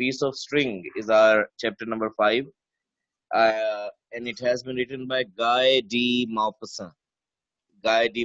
Piece of String is our chapter number 5, and it has been written by Guy D. Maupassant. Guy D.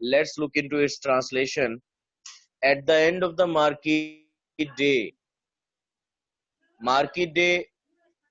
Let's look into its translation. At the end of the market day, market day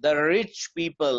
the rich people,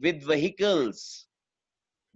with vehicles,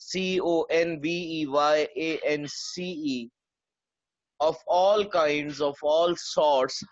CONVEYANCE, of all kinds, of all sorts,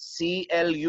CLUSTER.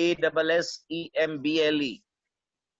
ASSEMBLE.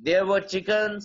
There were chickens,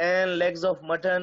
and legs of mutton,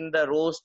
in the roast,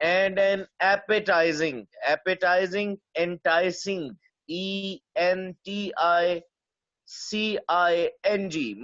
and an appetizing, appetizing, enticing, ENTICING,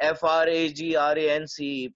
FRAGRANCE.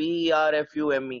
PERFUME.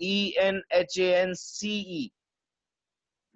ENHANCE.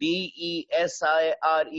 DESIRE.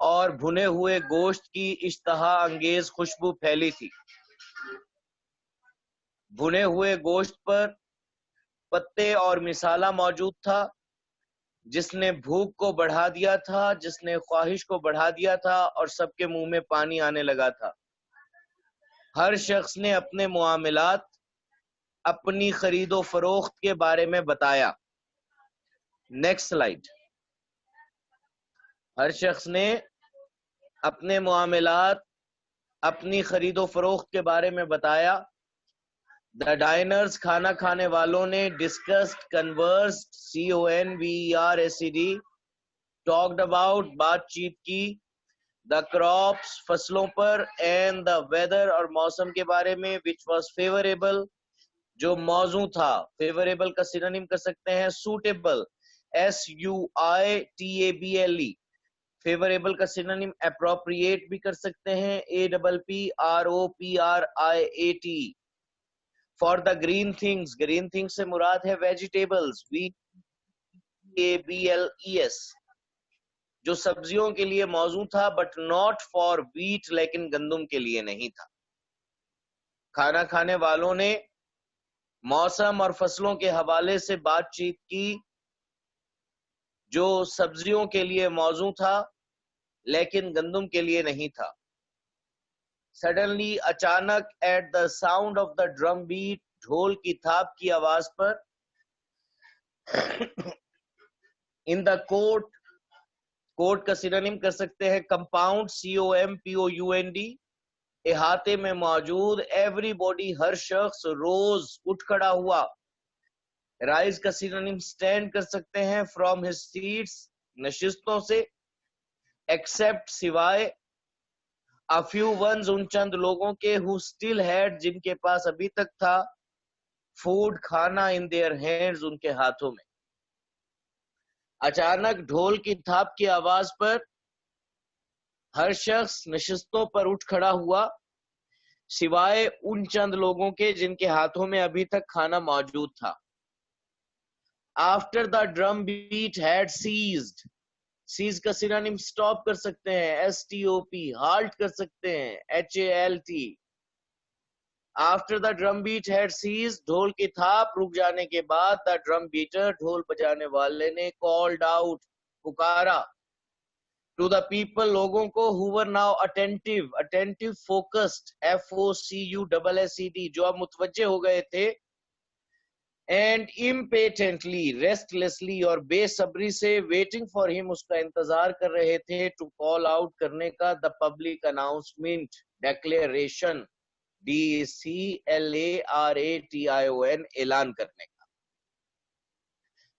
اور بھنے ہوئے گوشت کی اشتہا انگیز خوشبو پھیلی تھی. بھنے ہوئے گوشت پر پتے اور مسالہ موجود تھا جس نے بھوک کو بڑھا دیا تھا، جس نے خواہش کو بڑھا دیا تھا اور سب کے منہ میں پانی آنے لگا تھا. ہر شخص نے اپنے معاملات، اپنی خرید و فروخت کے بارے میں بتایا. Next slide. ہر شخص نے اپنے معاملات، اپنی خرید و فروخت کے بارے میں بتایا. دا ڈائنرز، کھانا کھانے والوں نے، ڈسکسڈ، کنورسڈ، CONVERSED، ٹاکڈ اباؤٹ، بات چیت کی. دا کراپس، فصلوں پر، اینڈ دا ویدر، اور موسم کے بارے میں، وچ واز فیوریبل، جو موزوں تھا. فیوریبل کا سینونیم کر سکتے ہیں سوٹیبل، SUITABLE. فیوریبل کا سینونیم اپروپریٹ بھی کر سکتے ہیں، APPROPRIAT. For the green things, green things سے مراد ہے ویجیٹیبلز، VABLES، جو سبزیوں کے لیے موزوں تھا، بٹ ناٹ فار ویٹ، لیکن گندم کے لیے نہیں تھا. کھانا کھانے والوں نے موسم اور فصلوں کے حوالے سے بات چیت کی جو سبزیوں کے لیے موزوں تھا لیکن گندم کے لیے نہیں تھا. سڈنلی، اچانک، at the sound of the drum beat, ڈھول کی تھاپ کی آواز پر، ان دا کوٹ، کوٹ کا سینونیم کر سکتے ہیں کمپاؤنڈ، COMPOUND، احاطے میں موجود، ایوری باڈی، ہر شخص، روز، اٹھ کھڑا ہوا. رائز کا سینونیم سٹینڈ کر سکتے ہیں فرام ہز سیٹس، نشستوں سے، ایکسپٹ، سوائے، a few ones، ان چند لوگوں کے، who still had، جن کے پاس ابھی تک تھا، food، کھانا، in their hands، ان کے ہاتھوں میں. اچانک ڈھول کی تھاپ کی آواز پر ہر شخص نشستوں پر اٹھ کھڑا ہوا سوائے ان چند لوگوں کے جن کے ہاتھوں میں ابھی تک کھانا موجود تھا. After the drum beat had ceased، cease کا سینونیم سٹاپ کر سکتے ہیں، STOP، ہالٹ کر سکتے ہیں، HALT. After the drum beat had ceased، ڈھول کی تھاپ رک جانے کے بعد، the drum beater، ڈھول بجانے والے نے، called out، پکارا، to the people، لوگوں کو، who were now attentive، attentive، focused، FOCUSSED، جو اب متوجہ ہو گئے تھے، and impatiently، restlessly، اور بے صبری سے، waiting for him، اس کا انتظار کر رہے تھے، to call out، کرنے کا، the public announcement، declaration، DECLARATION، اعلان کرنے کا.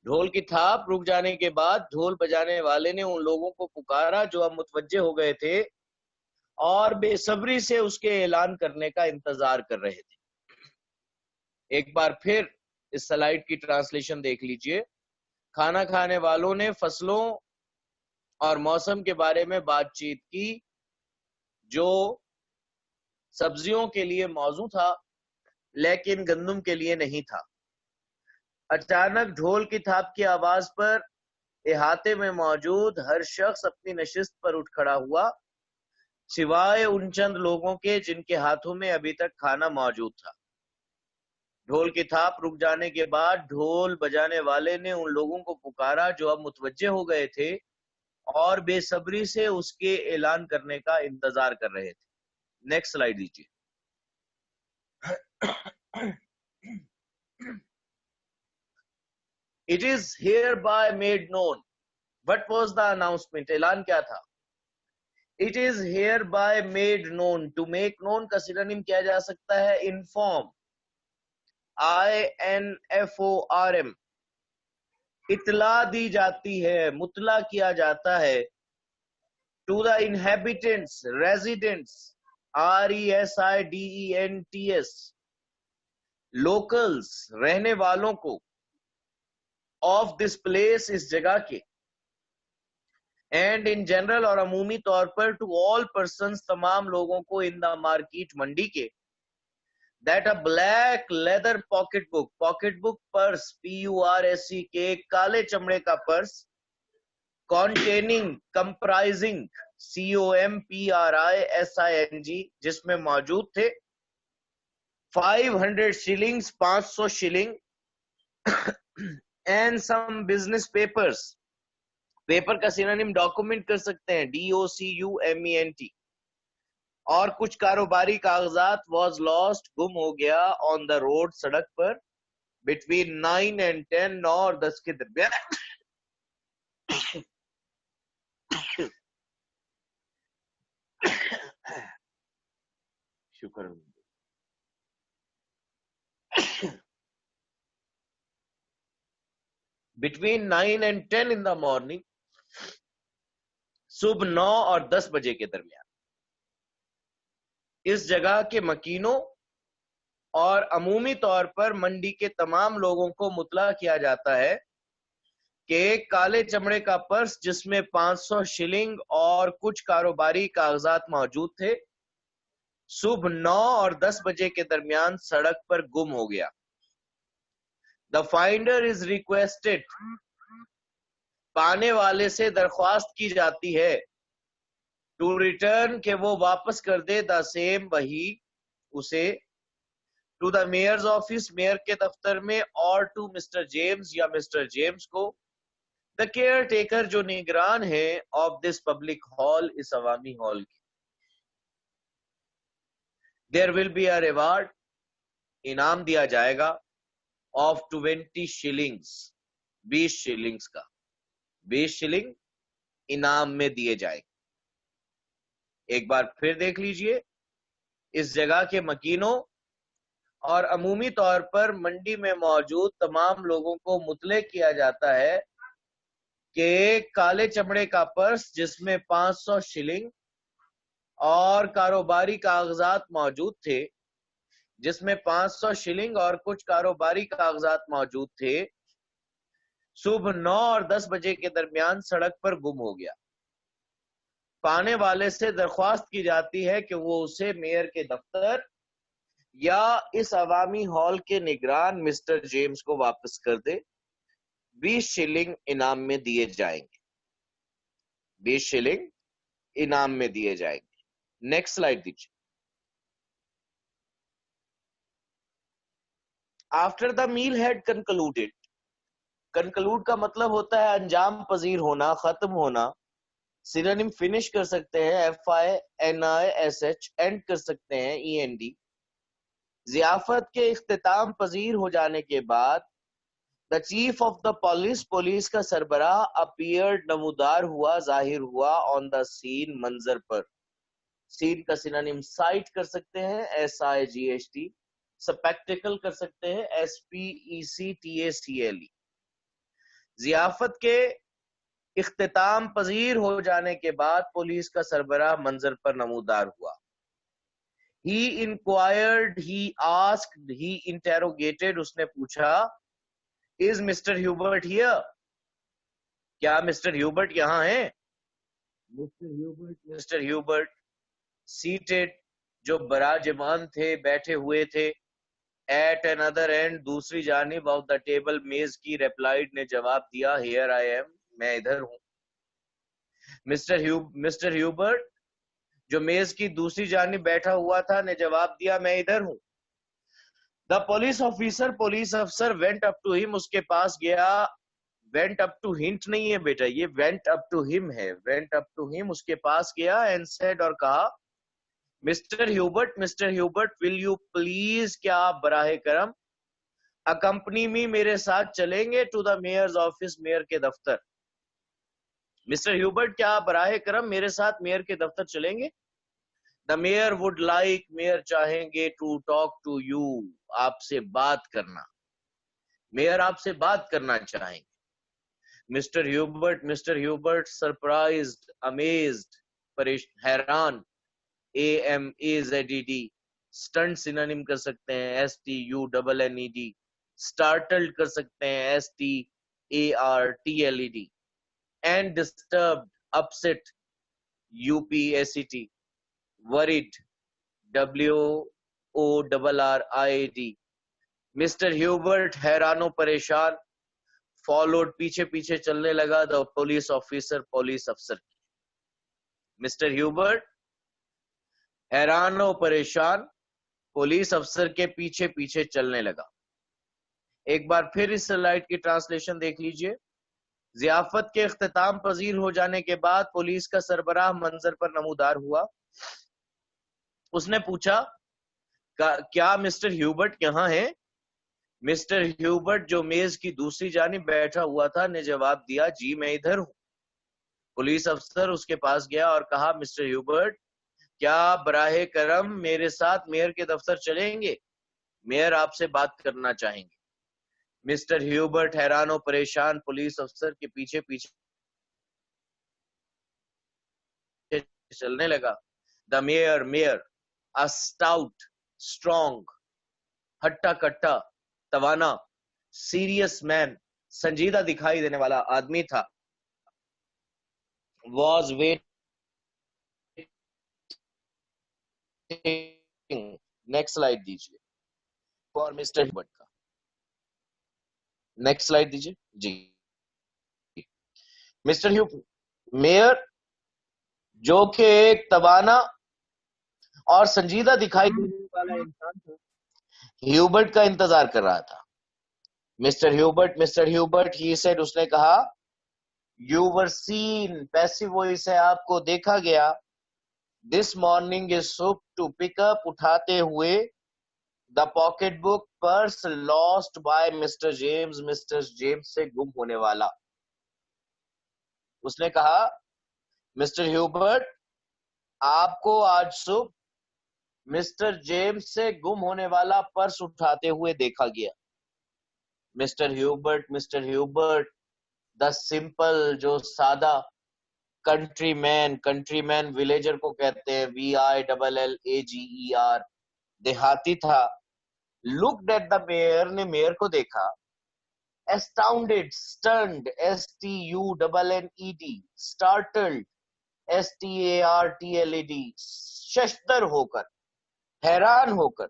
ڈھول کی تھاپ رک جانے کے بعد ڈھول بجانے والے نے ان لوگوں کو پکارا جو اب متوجہ ہو گئے تھے اور بے صبری سے اس کے اعلان کرنے کا انتظار کر رہے تھے. ایک بار پھر اس سلائیڈ کی ٹرانسلیشن دیکھ لیجئے. کھانا کھانے والوں نے فصلوں اور موسم کے بارے میں بات چیت کی جو سبزیوں کے لیے موزوں تھا لیکن گندم کے لیے نہیں تھا. اچانک ڈھول کی تھاپ کی آواز پر احاطے میں موجود ہر شخص اپنی نشست پر اٹھ کھڑا ہوا سوائے ان چند لوگوں کے جن کے ہاتھوں میں ابھی تک کھانا موجود تھا. ڈھول کی تھاپ رک جانے کے بعد ڈھول بجانے والے نے ان لوگوں کو پکارا جو اب متوجہ ہو گئے تھے اور بے صبری سے اس کے اعلان کرنے کا انتظار کر رہے تھے. نیکسٹ سلائیڈ دیجیے. It is hereby made known. What was the announcement? اعلان کیا تھا؟ It is hereby made known. To make known کا سینونیم کیا جا سکتا ہے inform، INFORM. اطلاع دی جاتی ہے، مطلع کیا جاتا ہے. To the inhabitants، residents، RESIDENTS، locals، رہنے والوں کو، of this place، اس جگہ کے، and in general، اور عمومی طور پر، to all persons، تمام لوگوں کو، in the market، منڈی کے، that a black leather pocket book، pocket book purse, PURSE، کے کالے چمڑے کا پرس، containing، comprising، COMPRISING جس میں موجود تھے 500 shillings 500 shilling and some business papers. Paper کا سینونیم ڈاکومنٹ کر سکتے ہیں DOCUMENT. اور کچھ کاروباری کاغذات was lost گم ہو گیا on the road سڑک پر between 9 and 10 9 اور 10 کے درمیان. شکر between 9 and 10 in the morning صبح 9 اور 10 بجے کے درمیان. اس جگہ کے مکینوں اور عمومی طور پر منڈی کے تمام لوگوں کو مطلع کیا جاتا ہے کہ ایک کالے چمڑے کا پرس جس میں 500 شلنگ اور کچھ کاروباری کاغذات موجود تھے صبح 9 اور 10 بجے کے درمیان سڑک پر گم ہو گیا. The finder is requested پانے والے سے درخواست کی جاتی ہے to return کہ وہ واپس کر دے the same وہی اسے to the mayor's office mayor کے دفتر میں اور to Mr. James یا Mr. James کو the caretaker جو نگران ہے of this public hall اس عوامی ہال کی. There will be a reward انعام دیا جائے گا of 20 shillings 20 shillings کا 20 شلنگ انعام میں دیے جائیں گے. ایک بار پھر دیکھ لیجئے اس جگہ کے مکینوں اور عمومی طور پر منڈی میں موجود تمام لوگوں کو مطلع کیا جاتا ہے کہ ایک کالے چمڑے کا پرس جس میں 500 شلنگ اور کاروباری کاغذات موجود تھے جس میں 500 شلنگ اور کچھ کاروباری کاغذات موجود تھے صبح 9 اور 10 بجے کے درمیان سڑک پر گم ہو گیا. پانے والے سے درخواست کی جاتی ہے کہ وہ اسے میئر کے دفتر یا اس عوامی ہال کے نگران مسٹر جیمز کو واپس کر دے. 20 شلنگ انعام میں دیے جائیں گے 20 شلنگ انعام میں دیے جائیں گے. نیکسٹ سلائیڈ دیجیے. After the meal had concluded conclude کا مطلب ہوتا ہے انجام پذیر ہونا ختم ہونا. سینونیم فنش کر سکتے ہیں FINISH اینڈ کر سکتے ہیں END. ضیافت کے اختتام پذیر ہو جانے کے بعد دا چیف آف دا پولیس کا سربراہ اپیئرڈ نمودار ہوا ظاہر ہوا آن دا سین منظر پر. سین کا سینونیم سائٹ کر سکتے ہیں SIGHT. سپیکٹیکل کر سکتے ہیں SPECTACLE. ضیافت کے اختتام پذیر ہو جانے کے بعد پولیس کا سربراہ منظر پر نمودار ہوا. He inquired, he asked, he interrogated اس نے پوچھا Is Mr. Hubert here? کیا مسٹر ہیوبرٹ یہاں ہیں؟ Mr. Hubert seated جو براجمان تھے بیٹھے ہوئے تھے at another end دوسری جانب of the table میز کی replied نے جواب دیا here I am میں ادھر ہوں. مسٹر ہیوبرٹ جو میز کی دوسری جانب بیٹھا ہوا تھا نے جواب دیا میں ادھر ہوں. The police officer پولیس افسر went up to him اس کے پاس گیا. went up to hint نہیں ہے بیٹا یہ went up to him ہے. went up to him اس کے پاس گیا and said اور کہا مسٹر ہیوبرٹ will you please کیا آپ براہ کرم accompany me میرے ساتھ چلیں گے to the mayor's office mayor کے دفتر. مسٹر ہیوبرٹ کیا آپ براہ کرم میرے ساتھ میئر کے دفتر چلیں گے؟ The mayor would like mayor چاہیں گے to talk to you آپ سے بات کرنا. میئر آپ سے بات کرنا چاہیں گے. مسٹر ہیوبرٹ surprised amazed حیران AMAZED اسٹنٹ سینونیم کر سکتے ہیں STUNNED. startled کر سکتے ہیں STARTLED. and disturbed upset UPSET. worried WORRID. Mister Hubert حیران و پریشان followed پیچھے چلنے لگا the police officer پولیس افسر کی. مسٹر ہیوبرٹ حیران و پریشان پولیس افسر کے پیچھے پیچھے چلنے لگا. ایک بار پھر اس سلائیڈ کی ٹرانسلیشن دیکھ لیجئے. ضیافت کے اختتام پذیر ہو جانے کے بعد پولیس کا سربراہ منظر پر نمودار ہوا. اس نے پوچھا کیا مسٹر ہیوبرٹ یہاں ہیں؟ مسٹر ہیوبرٹ جو میز کی دوسری جانب بیٹھا ہوا تھا نے جواب دیا جی میں ادھر ہوں. پولیس افسر اس کے پاس گیا اور کہا مسٹر ہیوبرٹ کیا براہ کرم میرے ساتھ میئر کے دفتر چلیں گے؟ میئر آپ سے بات کرنا چاہیں گے. مسٹر ہیوبرٹ حیران و پریشان پولیس افسر کے پیچھے پیچھے چلنے لگا. دا میئر a stout, strong, ہٹا کٹا, توانا, سیریس مین, سنجیدہ دکھائی دینے والا آدمی تھا. was waiting. نیکسٹ سلائیڈ دیجیے فار مسٹر ہیوبرٹ کا. نیکسٹ سلائیڈ دیجیے جی. مسٹر میئر جو کہ ایک توانا اور سنجیدہ دکھائی دینے والا انسان تھا ہیوبرٹ کا انتظار کر رہا تھا. مسٹر ہیوبرٹ ہی سیڈ اس نے کہا you were seen passive voice ہے آپ کو دیکھا گیا. دس مارننگ از صبح ٹو پک اپ اٹھاتے ہوئے the pocket book purse lost by mister James سے گم ہونے والا. اس نے کہا مسٹر ہیوبرٹ آپ کو آج صبح مسٹر جیمز سے گم ہونے والا پرس اٹھاتے ہوئے دیکھا گیا. مسٹر ہیوبرٹ دا سمپل جو سادہ کنٹری مین ولیجر کو کہتے ہیں VILLAGER دیہاتی تھا. لکڈ ایٹ دا میئر نے میئر کو دیکھا. اسٹاؤنڈڈ اسٹنڈ STUNNED اسٹارٹلڈ STARTLED ششدر ہو کر حیران ہو کر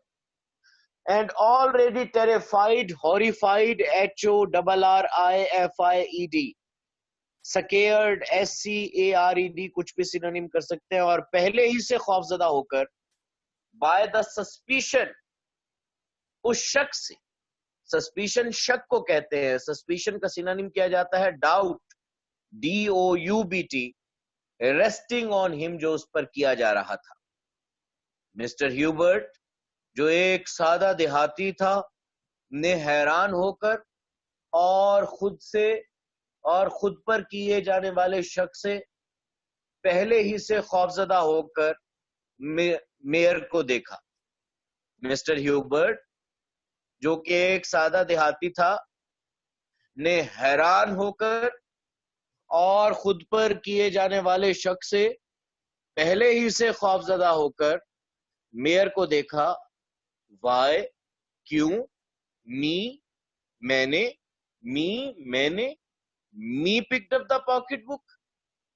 and already terrified ہاریفائڈ HORRIFIED scared SCARED کچھ بھی سینونیم کر سکتے ہیں اور پہلے ہی سے خوف زدہ ہو کر بائی دا سسپیشن اس شک سے. سسپیشن شک کو کہتے ہیں. سسپیشن کا سینونیم کیا جاتا ہے ڈاؤٹ DOUBT ریسٹنگ آن ہم جو اس پر کیا جا رہا تھا. مسٹر ہیوبرٹ جو ایک سادہ دیہاتی تھا نے حیران ہو کر اور خود پر کیے جانے والے شک سے پہلے ہی سے خوفزدہ ہو کر میئر کو دیکھا. مسٹر ہیوبرٹ جو کہ ایک سادہ دیہاتی تھا نے حیران ہو کر اور خود پر کیے جانے والے شک سے پہلے ہی سے خوفزدہ ہو کر میئر کو دیکھا. وائی کیوں میں نے پکڈ اپ دا پاکٹ بک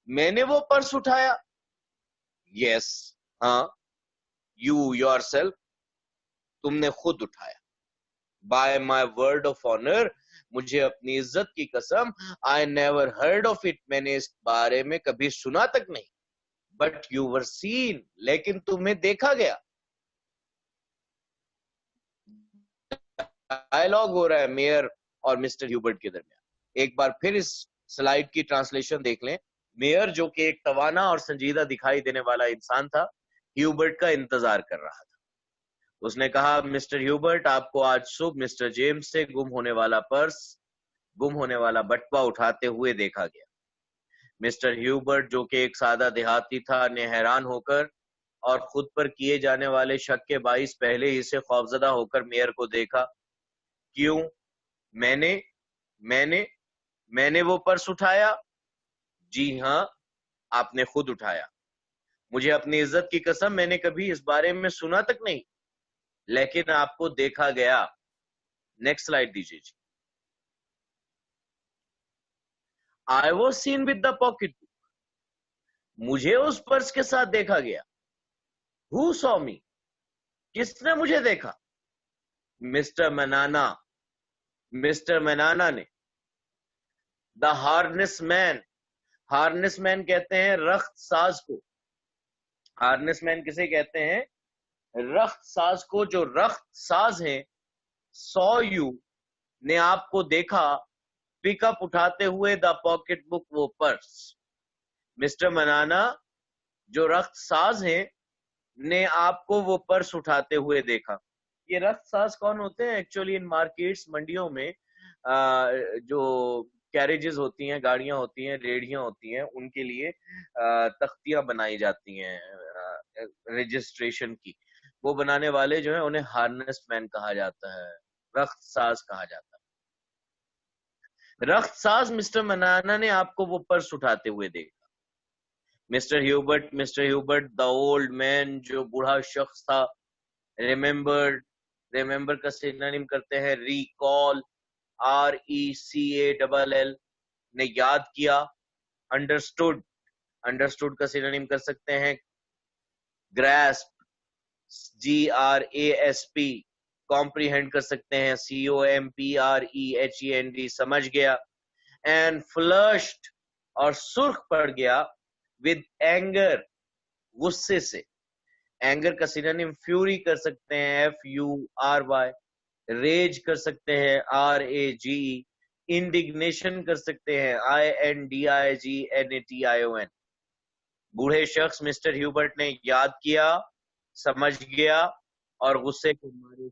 میں نے وہ پرس اٹھایا. یس ہاں یور سیلف تم نے خود اٹھایا. By my word of honour مجھے اپنی عزت کی قسم I never heard of it میں نے اس بارے میں کبھی سنا تک نہیں. بٹ یو ور سین لیکن تمہیں دیکھا گیا. ڈائلاگ ہو رہا ہے میئر اور مسٹر ہیوبرٹ کے درمیان. ایک بار پھر اس سلائیڈ کی ٹرانسلیشن دیکھ لیں. میئر جو کہ ایک توانا اور سنجیدہ دکھائی دینے والا انسان تھا ہیوبرٹ کا انتظار کر رہا تھا. اس نے کہا مسٹر ہیوبرٹ آپ کو آج صبح مسٹر جیمز سے گم ہونے والا بٹوا اٹھاتے ہوئے دیکھا گیا. مسٹر ہیوبرٹ جو کہ ایک سادہ دیہاتی تھا نے حیران ہو کر اور خود پر کیے جانے والے شک کے باعث پہلے ہی سے خوفزدہ ہو کر میئر کو دیکھا. کیوں میں نے وہ پرس اٹھایا. جی ہاں آپ نے خود اٹھایا. مجھے اپنی عزت کی قسم میں نے کبھی اس بارے میں سنا تک نہیں لیکن آپ کو دیکھا گیا. نیکسٹ سلائیڈ دیجیے جی. I was seen with the pocket book. مجھے اس پرس کے ساتھ دیکھا گیا. Who saw me? کس نے مجھے دیکھا؟ مسٹر منانا نے. The harness man کہتے ہیں رخت ساز کو. ہارنس مین کسے کہتے ہیں؟ رخت ساز کو. جو رخت ساز ہیں. سو یو نے آپ کو دیکھا پک اپ اٹھاتے ہوئے دا پاکٹ بک, وہ پرس. مسٹر منانا جو رخت ساز ہیں نے آپ کو وہ پرس اٹھاتے ہوئے دیکھا. یہ رخت ساز کون ہوتے ہیں؟ ایکچولی ان مارکیٹس, منڈیوں میں جو کیریجز ہوتی ہیں, گاڑیاں ہوتی ہیں, ریڑھیاں ہوتی ہیں, ان کے لیے تختیاں بنائی جاتی ہیں رجسٹریشن کی. وہ بنانے والے جو ہیں انہیں ہارنس مین کہا جاتا ہے, رخت ساز کہا جاتا ہے. رخت ساز مسٹر منانا نے آپ کو وہ پرس اٹھاتے ہوئے دیکھا. مسٹر ہیوبرٹ دا اولڈ مین, جو بوڑھا شخص تھا. ریمبر کا سینونیم کرتے ہیں ریکال, RECALL, نے یاد کیا. انڈرسٹوڈ کا سینونیم کر سکتے ہیں گراسپ, GRASP. کمپریہینڈ کر سکتے ہیں COMPREHEND, سمجھ گیا. اینڈ فلشڈ, اور سرخ پڑ گیا. ود اینگر, غصے سے. اینگر کا سینونیم فیوری کر سکتے ہیں FURY. ریج کر سکتے ہیں RAGE. انڈیگنیشن کر سکتے ہیں INDIGNATION. بوڑھے شخص مسٹر ہیوبرٹ نے یاد کیا, سمجھ گیا, اور غصے کے مارے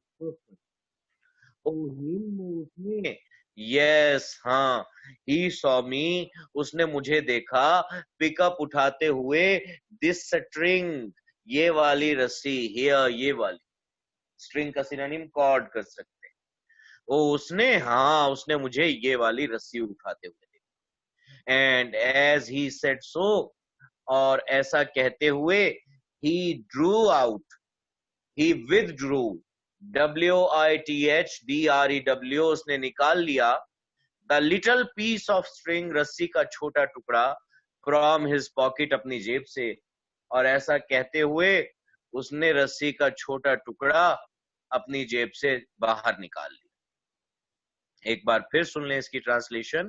یس, ہاں, ہی سو می, اس نے مجھے دیکھا پک اپ اٹھاتے ہوئے دس سٹرنگ, یہ والی رسی. ہیئر, یہ والی. سٹرنگ کا سینونیم کارڈ کر سکتے ہیں. اس نے مجھے یہ والی رسی اٹھاتے ہوئے دیکھا. اینڈ ایز ہی سیڈ سو, اور ایسا کہتے ہوئے, ہی ڈرو آؤٹ, ہی withdrew, WITHDREW, اس نے نکال لیا, the little piece of string, رسی کا چھوٹا ٹکڑا, from his pocket, اپنی جیب سے. اور ایسا کہتے ہوئے اس نے رسی کا چھوٹا ٹکڑا اپنی جیب سے باہر نکال لیا. ایک بار پھر سن لیں اس کی ٹرانسلیشن.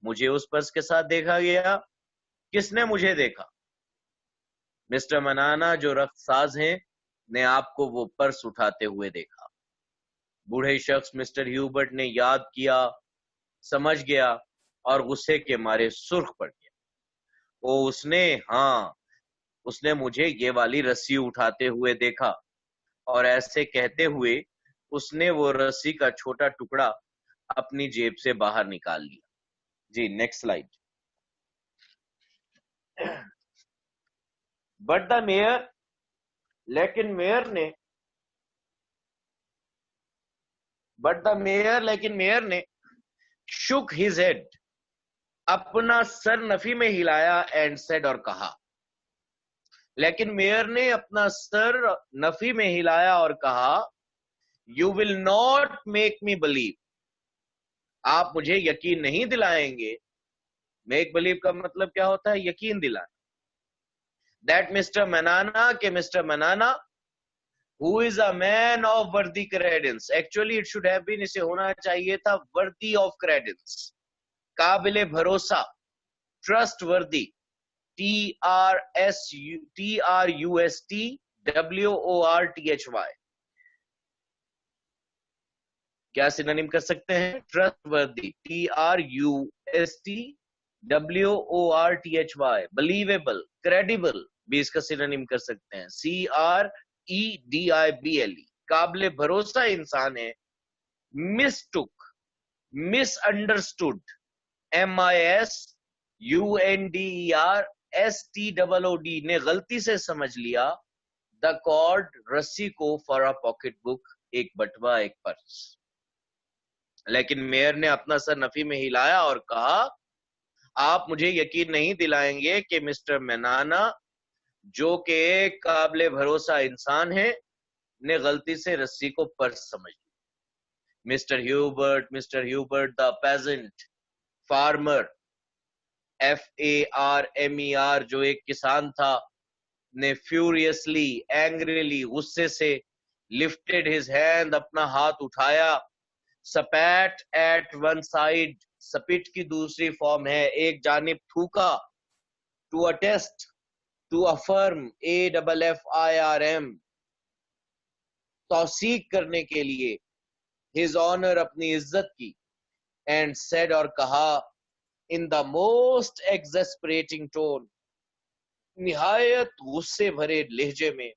مجھے اس پرس کے ساتھ دیکھا گیا. کس نے مجھے دیکھا؟ مسٹر منانا جو رخت ساز ہیں نے آپ کو وہ پرس اٹھاتے ہوئے دیکھا. بوڑھے شخص مسٹر ہیوبرٹ نے یاد کیا, سمجھ گیا, اور غصے کے مارے سرخ پڑ گیا. اس نے مجھے یہ والی رسی اٹھاتے ہوئے دیکھا. اور ایسے کہتے ہوئے اس نے وہ رسی کا چھوٹا ٹکڑا اپنی جیب سے باہر نکال لیا. جی next slide. But the mayor, لیکن میئر نے شک ہز ہیڈ, اپنا سر نفی میں ہلایا, اینڈ سیڈ, اور کہا. لیکن میئر نے اپنا سر نفی میں ہلایا اور کہا, you will not make me blue, آپ مجھے یقین نہیں دلائیں گے. میک بلیو کا مطلب کیا ہوتا ہے؟ یقین دلانا. دیٹ مسٹر منانا, کہ مسٹر منانا, who is a man of worthy credence. Actually it should have been, اسے ہونا چاہیے تھا worthy of credence, قابل بھروسہ, trustworthy, TRUSTWORTHY. کیا سینونیم کر سکتے ہیں؟ trustworthy, TRUSTWORTHY. believable, credible بھی اس کا سینونیم کر سکتے ہیں, CREDIBLE. قابل بھروسہ انسان ہے. mistook, misunderstood, MISUNDERSTOOD, نے غلطی سے سمجھ لیا. the cord, رسی کو, for a pocket book, ایک بٹوا, ایک پرس. لیکن میئر نے اپنا سر نفی میں ہلایا اور کہا, آپ مجھے یقین نہیں دلائیں گے کہ مسٹر منانا جو کہ ایک قابل بھروسہ انسان ہے نے غلطی سے رسی کو پرس سمجھ لیا. مسٹر ہیوبرٹ دا پیزنٹ فارمر, FARMER, جو ایک کسان تھا, نے فیوریسلی, اینگریلی, غصے سے, لفٹڈ ہز ہینڈ, اپنا ہاتھ اٹھایا, spit at one side, spit کی دوسری فارم ہے, ایک جانب تھوکا, to attest, to affirm, AFFIRM, توثیق کرنے کے لیے his honor, اپنی عزت کی, and said, اور کہا, in the most exasperating tone, نہایت غصے بھرے لہجے میں,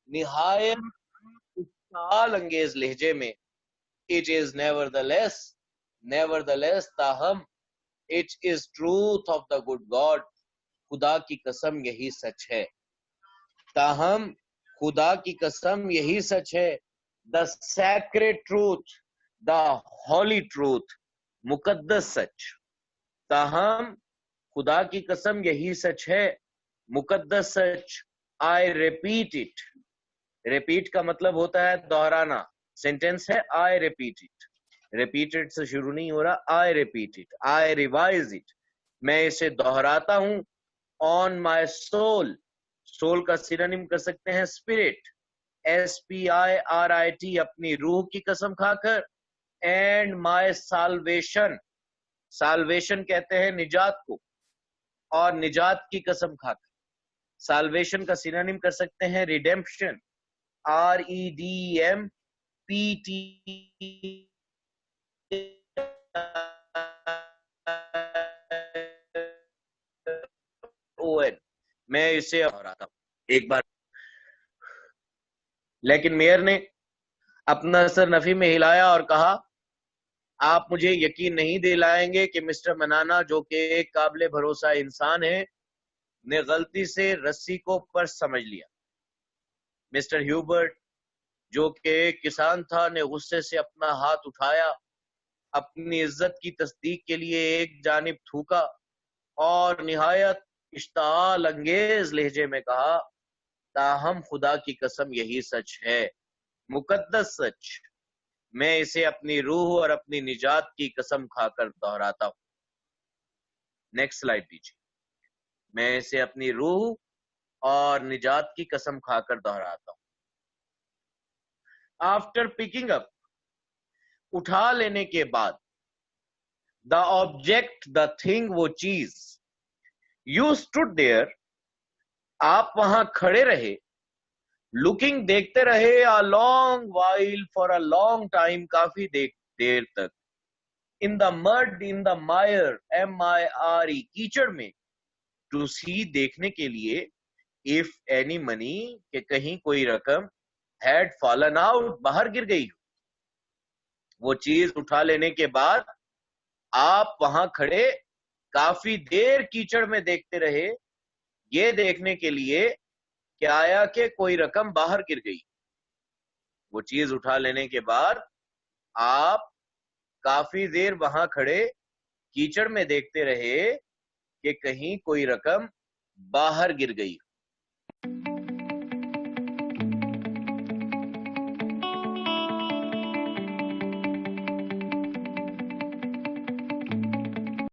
نہایت اشتعال انگیز لہجے میں, it is nevertheless, تاہم, it is truth of the good God, خدا کی قسم یہی سچ ہے, تاہم خدا کی قسم یہی سچ ہے, the sacred truth, the holy truth, مقدس سچ, تاہم خدا کی قسم یہی سچ ہے, مقدس سچ, I repeat it, repeat کا مطلب ہوتا ہے دہرانا, سینٹینس ہے I repeat it, repeated سے شروع نہیں ہو رہا, I repeat it, I revise it, میں اسے دہراتا ہوں, on my soul, soul کا سینونیم کر سکتے ہیں spirit, SPIRIT, اپنی روح کی قسم کھا کر, and my salvation, salvation کہتے ہیں نجات کو, اور نجات کی قسم کھا کر, salvation کا سینونیم کر سکتے ہیں redemption, REDEMPT, میں اسے دہراتا ہوں ایک بار. لیکن میئر نے اپنا سر نفی میں ہلایا اور کہا, آپ مجھے یقین نہیں دلائیں گے کہ مسٹر منانا, جو کہ ایک قابل بھروسہ انسان ہے, نے غلطی سے رسی کو پرس سمجھ لیا. مسٹر ہیوبرٹ, جو کہ ایک کسان تھا, نے غصے سے اپنا ہاتھ اٹھایا, اپنی عزت کی تصدیق کے لیے ایک جانب تھوکا, اور نہایت اشتعال انگیز لہجے میں کہا, تاہم خدا کی قسم یہی سچ ہے, مقدس سچ, میں اسے اپنی روح اور اپنی نجات کی قسم کھا کر دہراتا ہوں. نیکسٹ سلائیڈ دیجیے. میں اسے اپنی روح اور نجات کی قسم کھا کر دہراتا ہوں. آفٹر پکنگ اپ, اٹھا لینے کے بعد, دا آبجیکٹ, دا تھنگ, وہ چیز, یو اسٹوڈ دیئر, آپ وہاں کھڑے رہے, لوکنگ, دیکھتے رہے, a long while, for a long time, کافی دیر تک, in the mud, in the mire, MIRE, کیچڑ میں, to see, دیکھنے کے لیے, if any money, کہ کہیں کوئی رقم, had fallen out, باہر گر گئی. وہ چیز اٹھا لینے کے بعد آپ وہاں کھڑے کافی دیر کیچڑ میں دیکھتے رہے, یہ دیکھنے کے لیے کہ آیا کہ کوئی رقم باہر گر گئی. وہ چیز اٹھا لینے کے بعد آپ کافی دیر وہاں کھڑے کیچڑ میں دیکھتے رہے کہ کہیں کوئی رقم باہر گر گئی.